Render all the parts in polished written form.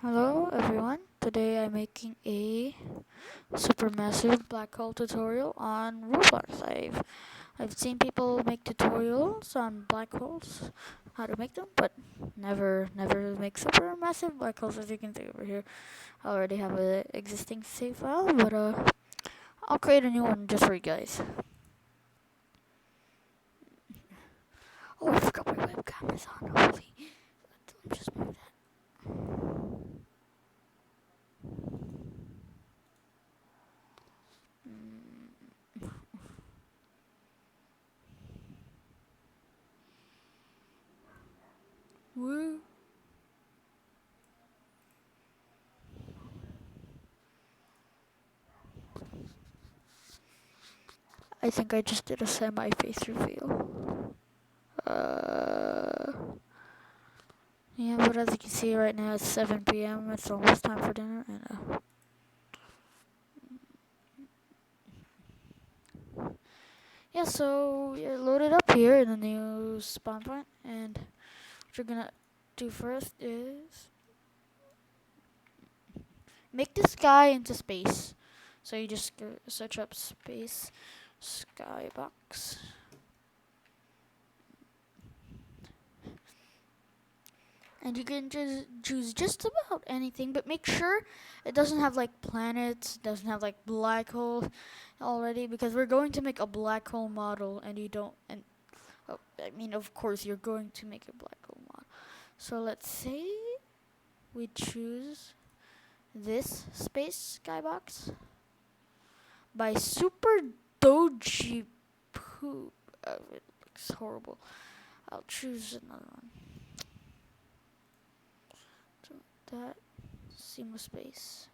Hello everyone, today I'm making a supermassive black hole tutorial on Roblox. I've seen people make tutorials on black holes, how to make them, but never make supermassive black holes. As you can see over here, I already have an existing save file, but I'll create a new one just for you guys. Oh, I forgot my webcam is on. Holy, let me just move that. Woo. I think I just did a semi-face reveal. Uh, yeah, but as you can see right now, it's 7 p.m. It's almost time for dinner, and yeah, so you're loaded up here in the new spawn point, and what you're gonna do first is make the sky into space. So you just search up space skybox. And you can just choose just about anything, but make sure it doesn't have like planets, doesn't have like black hole already, because we're going to make a black hole model, and you don't. And oh, I mean, of course, you're going to make a black hole model. So let's say we choose this space skybox by Super Doji Poop. It looks horrible. I'll choose another one. So that seamless space.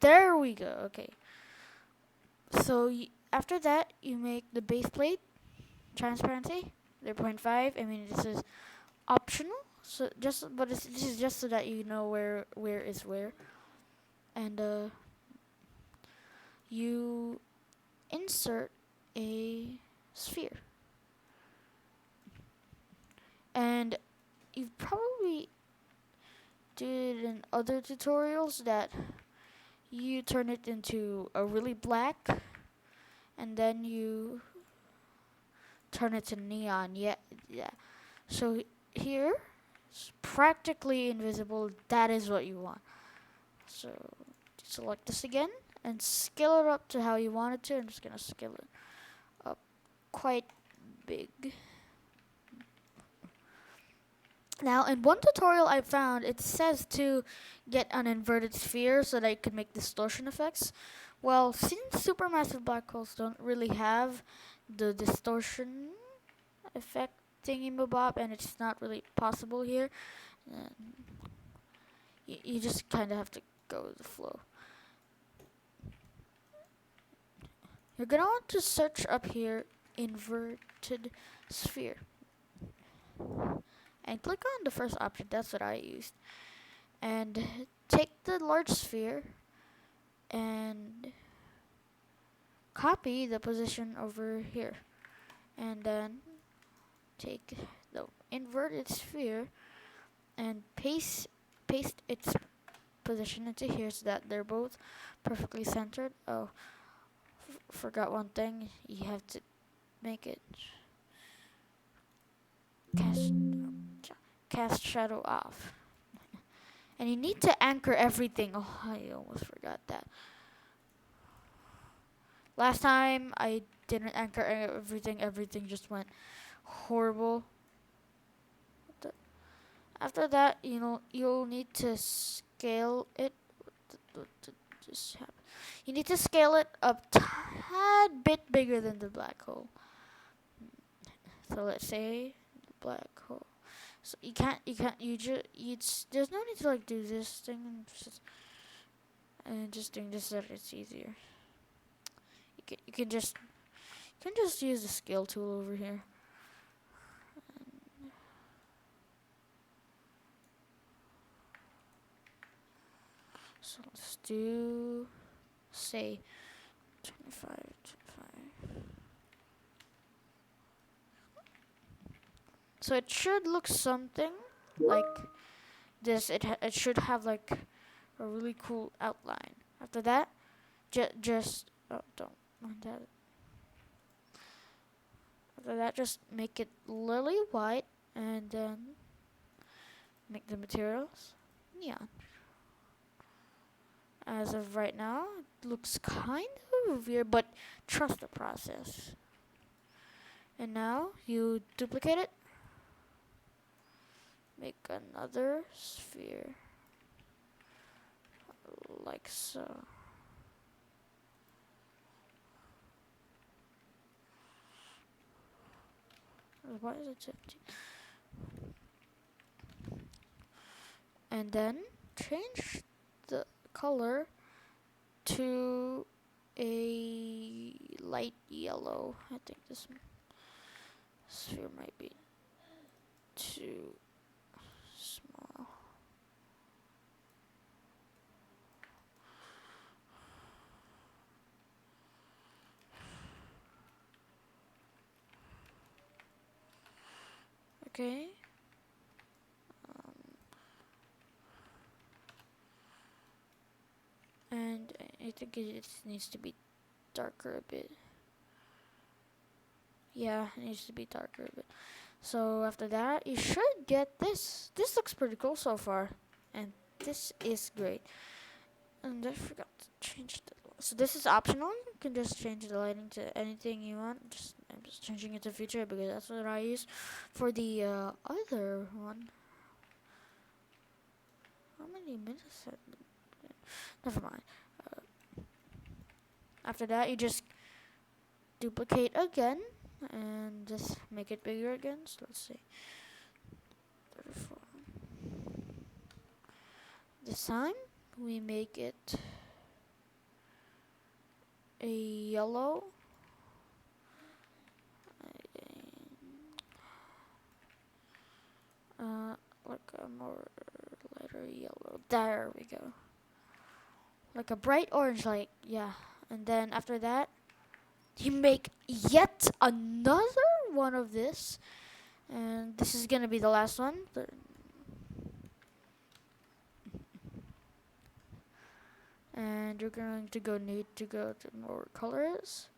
There we go. Okay. So after that, you make the base plate transparency 0.5. I mean, this is optional. So this is just so that you know where is where, and you insert a sphere, and you've probably did in other tutorials that you turn it into a really black, and then you turn it to neon. Yeah. So here, it's practically invisible. That is what you want. So select this again and scale it up to how you want it to. I'm just gonna scale it up quite big. Now, in one tutorial I found, it says to get an inverted sphere so that you can make distortion effects. Well, since supermassive black holes don't really have the distortion effect thingy-mabob, and it's not really possible here, uh, you just kind of have to go with the flow. You're gonna want to search up here, inverted sphere, and click on the first option. That's what I used. And take the large sphere and copy the position over here. And then take the inverted sphere and paste its position into here so that they're both perfectly centered. Oh, forgot one thing. You have to make it cast cast shadow off. And you need to anchor everything. Oh, I almost forgot that. Last time I didn't anchor everything. Everything just went horrible. After that, you'll need to scale it. Just happen. You need to scale it a tad bit bigger than the black hole. So let's say the black hole. So there's no need to like do this thing and just doing this so that it's easier. You can just use the scale tool over here. So let's do, say, 25. So it should look something like this. It should have like a really cool outline. After that, just don't mind that. After that, just make it lily white, and then make the materials neon. As of right now, it looks kind of weird, but trust the process. And now you duplicate it, make another sphere like so. Why is it 17? And then change the color to a light yellow. I think this sphere might be too small. Okay. And I think it needs to be darker a bit. Yeah, it needs to be darker a bit. So after that, you should get this. This looks pretty cool so far. And this is great. And I forgot to change the... So this is optional. You can just change the lighting to anything you want. I'm just changing it to future because that's what I use for the other one. How many minutes? Never mind. After that, you just duplicate again and just make it bigger again. So let's see. 34. This time we make it a yellow. Like a more lighter yellow. There we go. Like a bright orange, like, yeah. And then after that, you make yet another one of this. And this is gonna be the last one. And you're going to need to go to more colors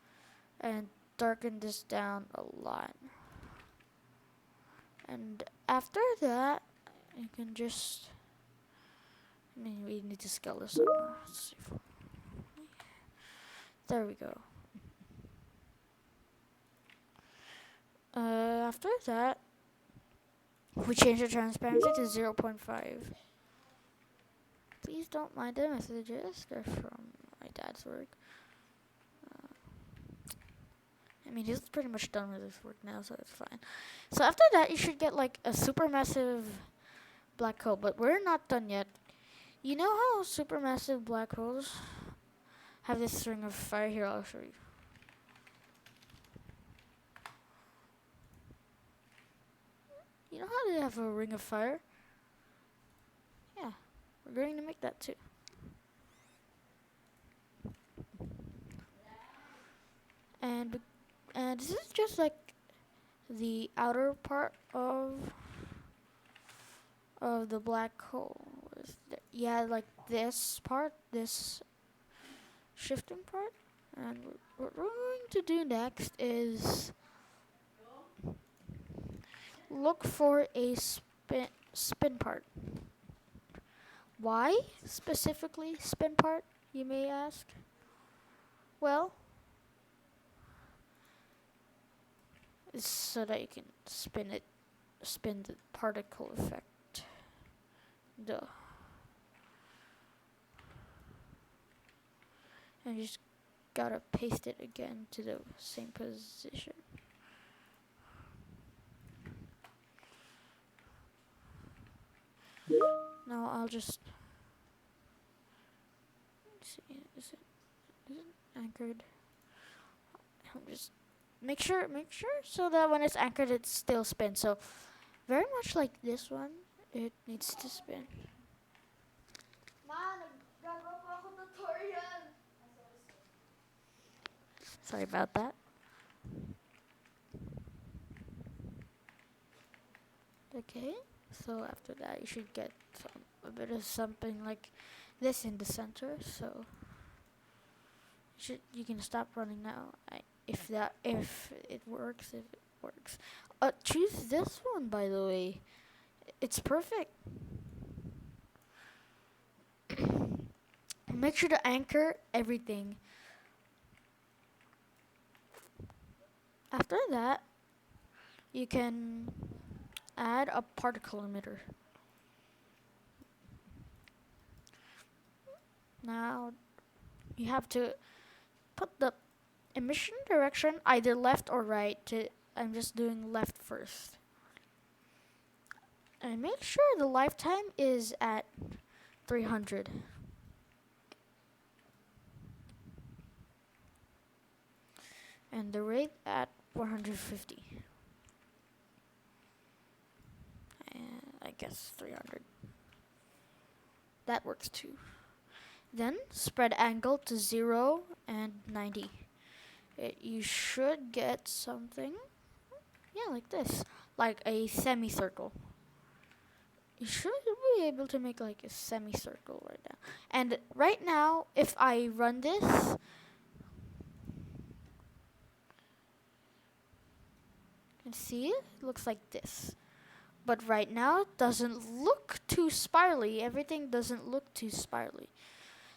and darken this down a lot. And after that, you can just... we need to scale this up. Let's see. There we go. After that, we change the transparency to 0.5. Please don't mind the messages. They're from my dad's work. He's pretty much done with his work now, so it's fine. So after that, you should get like a supermassive black hole, but we're not done yet. You know how supermassive black holes have this ring of fire? Here, I'll show you. You know how they have a ring of fire? Yeah, we're going to make that too. And this is just like the outer part of the black hole. Yeah, like this part, this shifting part. And what we're going to do next is look for a spin part. Why specifically spin part, you may ask? Well, it's so that you can spin the particle effect. Duh. And you just gotta paste it again to the same position. Now I'll just see, is it anchored? I'll just make sure so that when it's anchored it still spins. So very much like this one, it needs to spin. Sorry about that. Okay, so after that you should get a bit of something like this in the center. So you can stop running now. If it works. Choose this one, by the way. It's perfect. Make sure to anchor everything. After that, you can add a particle emitter. Now you have to put the emission direction either left or right. I'm just doing left first. And make sure the lifetime is at 300. And the rate at 450. And I guess 300. That works too. Then spread angle to 0 and 90. You should get something, yeah, like this, like a semicircle. You should be able to make like a semicircle right now. And right now, if I run this, and see, it looks like this. But right now, it doesn't look too spirally. Everything doesn't look too spirally.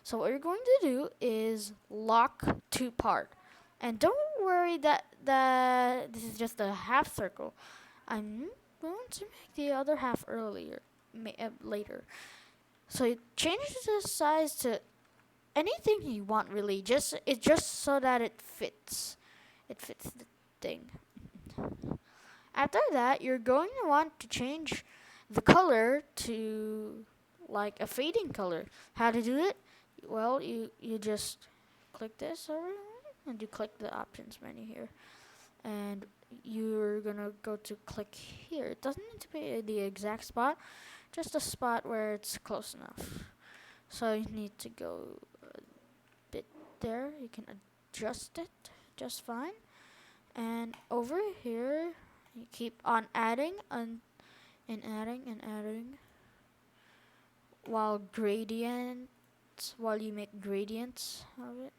So what you're going to do is lock to part. And don't worry that this is just a half circle. I'm going to make the other half later. So you change the size to anything you want, really. Just so that it fits. It fits the thing. After that, you're going to want to change the color to like a fading color. How to do it? Well, you just click this and you click the options menu here. And you're going to go to click here. It doesn't need to be the exact spot, just a spot where it's close enough. So you need to go a bit there. You can adjust it just fine. And over here, you keep on adding and adding while you make gradients of it.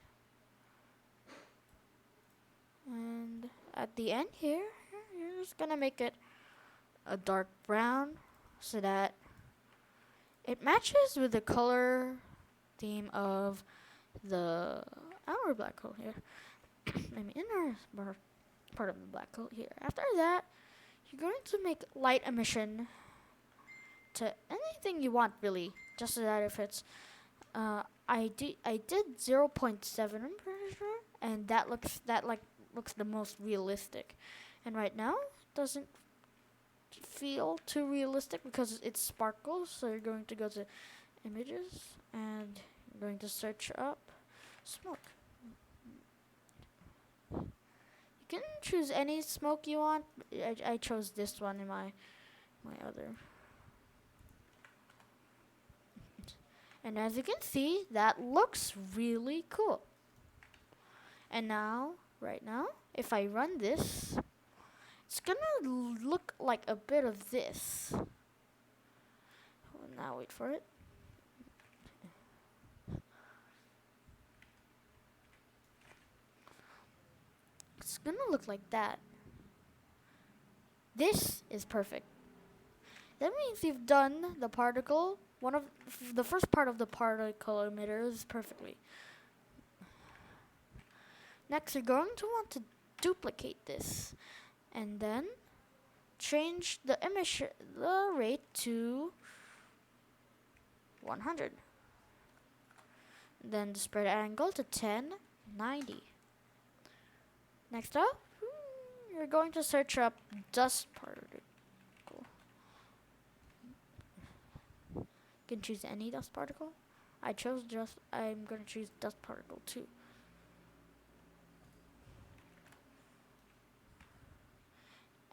And at the end here, you're just gonna make it a dark brown so that it matches with the color theme of our black hole here. I mean, inner part of the black hole here. After that, you're going to make light emission to anything you want, really, just so that if it's I did 0.7, I'm pretty sure, and that looks the most realistic. And right now, it doesn't feel too realistic because it sparkles. So you're going to go to images and you're going to search up smoke. You can choose any smoke you want. I chose this one in my other. And as you can see, that looks really cool. And now, right now, if I run this, it's gonna look like a bit of this. Now wait for it. It's gonna look like that. This is perfect. That means you've done the particle, the first part of the particle emitters perfectly. Next, you're going to want to duplicate this, and then change the rate to 100. Then the spread angle to 1090. Next up, you're going to search up dust particle. You can choose any dust particle. I'm going to choose dust particle 2.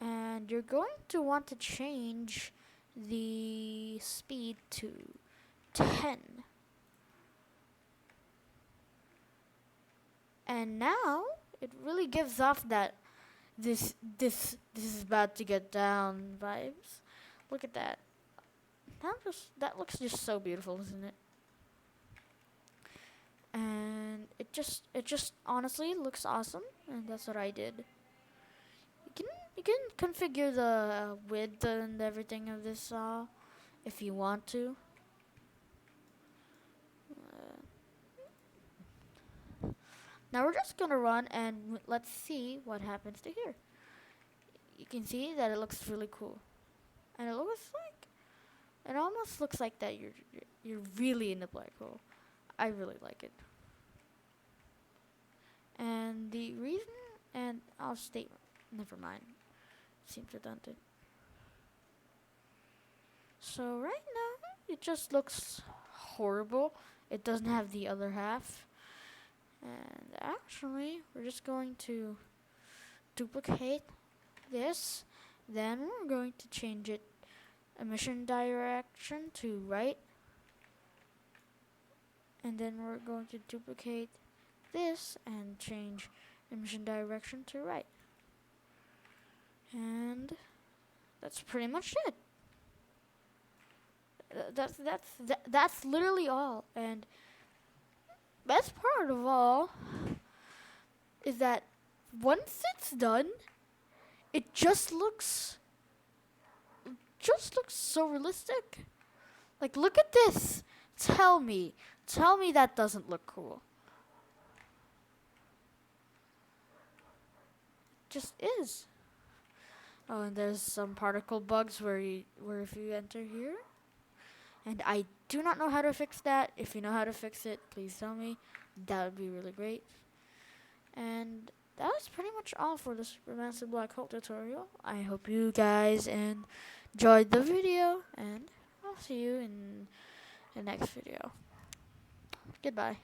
And you're going to want to change the speed to 10. And now it really gives off that this is about to get down vibes. Look at that. That looks just so beautiful, isn't it? And it just honestly looks awesome, and that's what I did. You can configure the width and everything of this saw if you want to. Now we're just gonna run and let's see what happens to here. You can see that it looks really cool, and it almost looks like that you're really in the black hole. I really like it. And the reason, and I'll state, never mind. Seems redundant. So right now, it just looks horrible. It doesn't have the other half. And actually, we're just going to duplicate this. Then we're going to change it emission direction to right. And then we're going to duplicate this and change emission direction to right. And that's pretty much it. That's literally all. And best part of all is that once it's done, it just looks so realistic. Like, look at this. Tell me that doesn't look cool. It just is. Oh, and there's some particle bugs where if you enter here, and I do not know how to fix that. If you know how to fix it, please tell me. That would be really great. And that was pretty much all for the Supermassive Black Hole tutorial. I hope you guys enjoyed the video, and I'll see you in the next video. Goodbye.